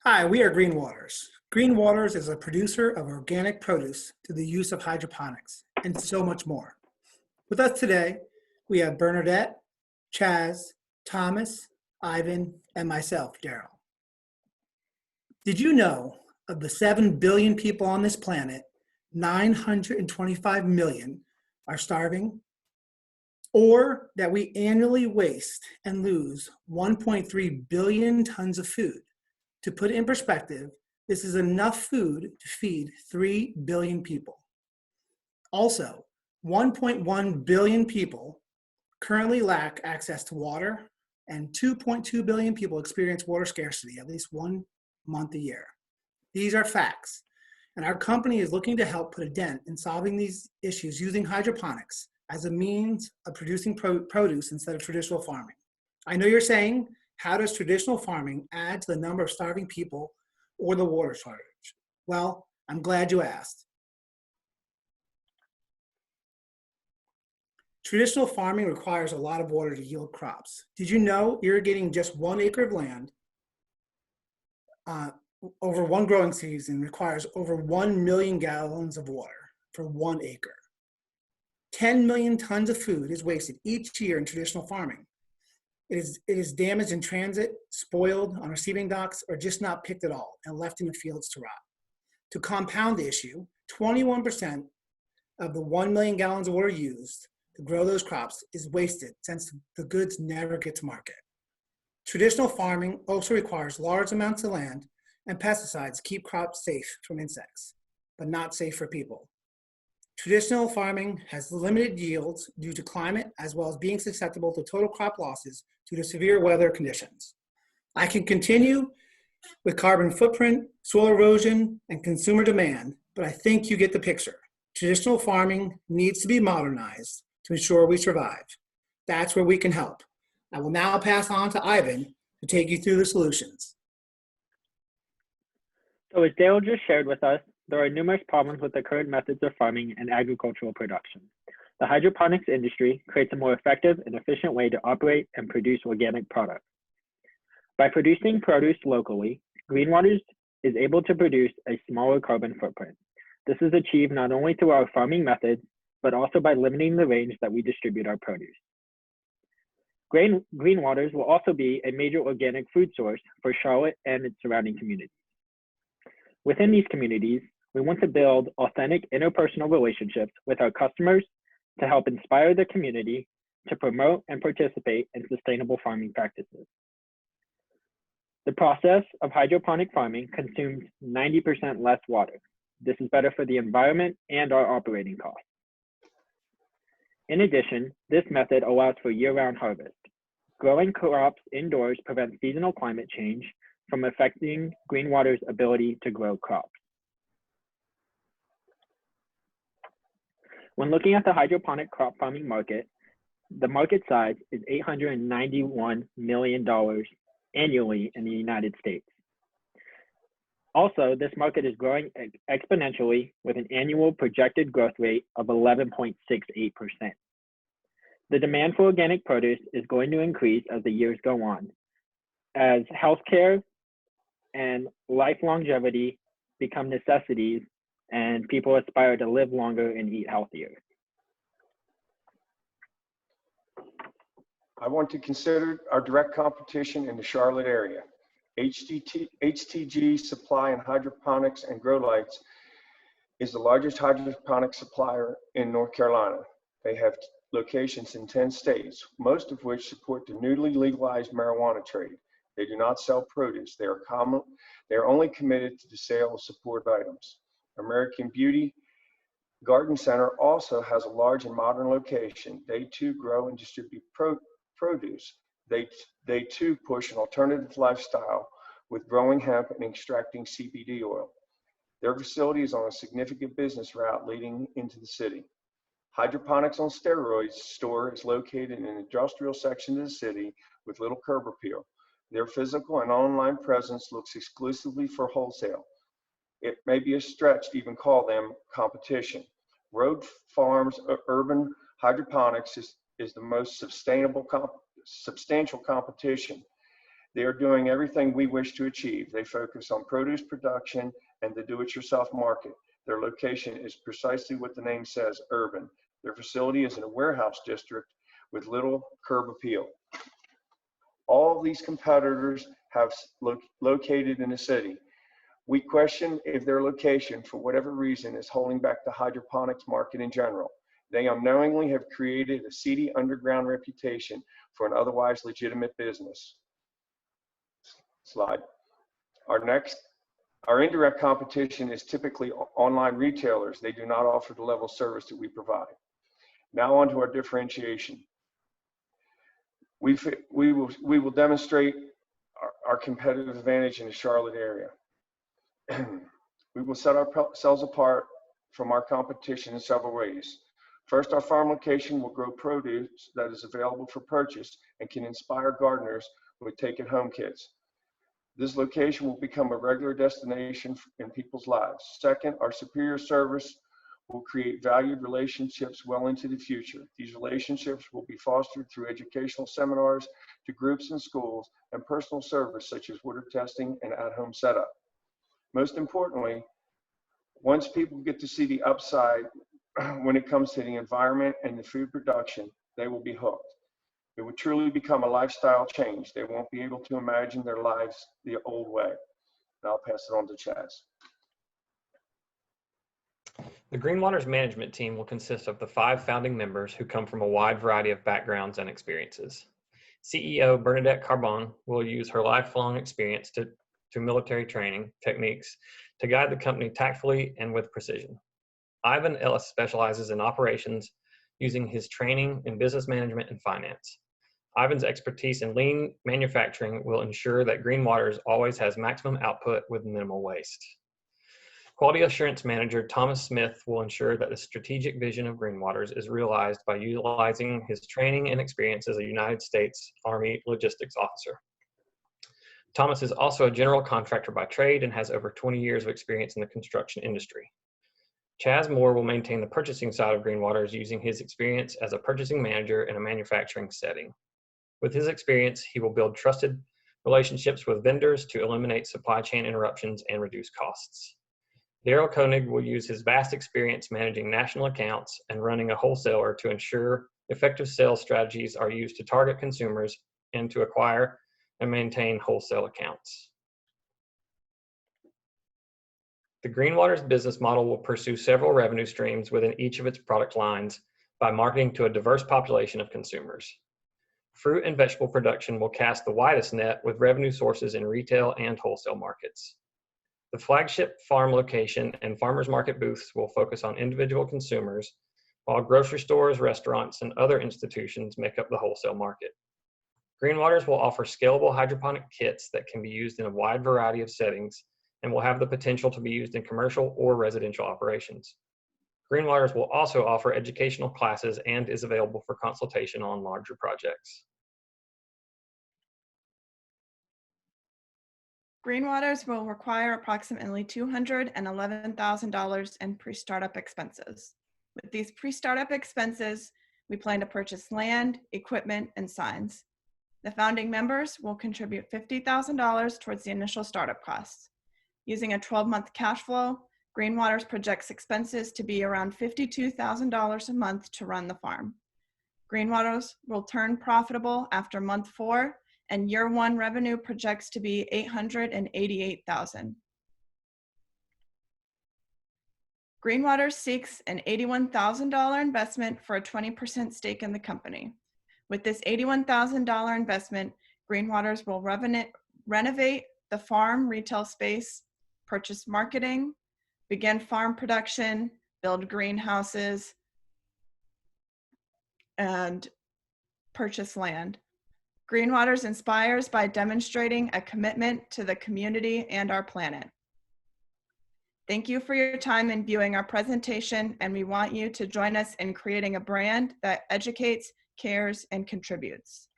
Hi, we are Greenwaters. Greenwaters is a producer of organic produce through the use of hydroponics and so much more. With us today, we have Bernadette, Chaz, Thomas, Ivan, and myself, Daryl. Did you know of the 7 billion people on this planet, 925 million are starving? Or that we annually waste and lose 1.3 billion tons of food? To put it in perspective, this is enough food to feed 3 billion people. Also, 1.1 billion people currently lack access to water, and 2.2 billion people experience water scarcity at least 1 month a year. These are facts, and our company is looking to help put a dent in solving these issues using hydroponics as a means of producing produce instead of traditional farming. I know you're saying, how does traditional farming add to the number of starving people or the water shortage? Well, I'm glad you asked. Traditional farming requires a lot of water to yield crops. Did you know irrigating just 1 acre of land over 1 growing season requires over 1 million gallons of water for 1 acre? 10 million tons of food is wasted each year in traditional farming. It is damaged in transit, spoiled on receiving docks, or just not picked at all and left in the fields to rot. To compound the issue, 21% of the 1 million gallons of water used to grow those crops is wasted since the goods never get to market. Traditional farming also requires large amounts of land and pesticides to keep crops safe from insects, but not safe for people. Traditional farming has limited yields due to climate, as well as being susceptible to total crop losses due to severe weather conditions. I can continue with carbon footprint, soil erosion, and consumer demand, but I think you get the picture. Traditional farming needs to be modernized to ensure we survive. That's where we can help. I will now pass on to Ivan to take you through the solutions. So as Dale just shared with us, there are numerous problems with the current methods of farming and agricultural production. The hydroponics industry creates a more effective and efficient way to operate and produce organic products. By producing produce locally, Greenwaters is able to produce a smaller carbon footprint. This is achieved not only through our farming methods, but also by limiting the range that we distribute our produce. Greenwaters will also be a major organic food source for Charlotte and its surrounding communities. Within these communities, we want to build authentic interpersonal relationships with our customers to help inspire the community to promote and participate in sustainable farming practices. The process of hydroponic farming consumes 90% less water. This is better for the environment and our operating costs. In addition, this method allows for year-round harvest. Growing crops indoors prevents seasonal climate change from affecting Greenwaters' ability to grow crops. When looking at the hydroponic crop farming market, the market size is $891 million annually in the United States. Also, this market is growing exponentially with an annual projected growth rate of 11.68%. The demand for organic produce is going to increase as the years go on, as healthcare and life longevity become necessities and people aspire to live longer and eat healthier. I want to consider our direct competition in the Charlotte area. HTG Supply and Hydroponics and Grow Lights is the largest hydroponic supplier in North Carolina. They have locations in 10 states, most of which support the newly legalized marijuana trade. They do not sell produce. They are only committed to the sale of support items. American Beauty Garden Center also has a large and modern location. They too grow and distribute produce. They too push an alternative lifestyle with growing hemp and extracting CBD oil. Their facility is on a significant business route leading into the city. Hydroponics on Steroids store is located in an industrial section of the city with little curb appeal. Their physical and online presence looks exclusively for wholesale. It may be a stretch to even call them competition. Road Farms Urban Hydroponics is the most substantial competition. They are doing everything we wish to achieve. They focus on produce production and the do-it-yourself market. Their location is precisely what the name says, urban. Their facility is in a warehouse district with little curb appeal. All of these competitors have located in the city. We question if their location, for whatever reason, is holding back the hydroponics market in general. They unknowingly have created a seedy underground reputation for an otherwise legitimate business. Slide. Our indirect competition is typically online retailers. They do not offer the level of service that we provide. Now on to our differentiation. We will demonstrate our competitive advantage in the Charlotte area. We will set ourselves apart from our competition in several ways. First, our farm location will grow produce that is available for purchase and can inspire gardeners with take-it-home kits. This location will become a regular destination in people's lives. Second, our superior service will create valued relationships well into the future. These relationships will be fostered through educational seminars to groups and schools and personal service such as water testing and at-home setup. Most importantly, once people get to see the upside when it comes to the environment and the food production, they will be hooked. It will truly become a lifestyle change. They won't be able to imagine their lives the old way. And I'll pass it on to Chaz. The Greenwaters management team will consist of the 5 founding members who come from a wide variety of backgrounds and experiences. CEO Bernadette Carbon will use her lifelong experience to military training techniques to guide the company tactfully and with precision. Ivan Ellis specializes in operations using his training in business management and finance. Ivan's expertise in lean manufacturing will ensure that Greenwaters always has maximum output with minimal waste. Quality Assurance Manager Thomas Smith will ensure that the strategic vision of Greenwaters is realized by utilizing his training and experience as a United States Army logistics officer. Thomas is also a general contractor by trade and has over 20 years of experience in the construction industry. Chaz Moore will maintain the purchasing side of Greenwaters using his experience as a purchasing manager in a manufacturing setting. With his experience, he will build trusted relationships with vendors to eliminate supply chain interruptions and reduce costs. Daryl Koenig will use his vast experience managing national accounts and running a wholesaler to ensure effective sales strategies are used to target consumers and to acquire and maintain wholesale accounts. The Greenwaters business model will pursue several revenue streams within each of its product lines by marketing to a diverse population of consumers. Fruit and vegetable production will cast the widest net with revenue sources in retail and wholesale markets. The flagship farm location and farmers market booths will focus on individual consumers, while grocery stores, restaurants, and other institutions make up the wholesale market. Greenwaters will offer scalable hydroponic kits that can be used in a wide variety of settings and will have the potential to be used in commercial or residential operations. Greenwaters will also offer educational classes and is available for consultation on larger projects. Greenwaters will require approximately $211,000 in pre-startup expenses. With these pre-startup expenses, we plan to purchase land, equipment, and signs. The founding members will contribute $50,000 towards the initial startup costs. Using a 12-month cash flow, Greenwaters projects expenses to be around $52,000 a month to run the farm. Greenwaters will turn profitable after month 4, and year 1 revenue projects to be $888,000. Greenwaters seeks an $81,000 investment for a 20% stake in the company. With this $81,000 investment, Greenwaters will renovate the farm retail space, purchase marketing, begin farm production, build greenhouses, and purchase land. Greenwaters inspires by demonstrating a commitment to the community and our planet. Thank you for your time in viewing our presentation, and we want you to join us in creating a brand that educates, cares, and contributes.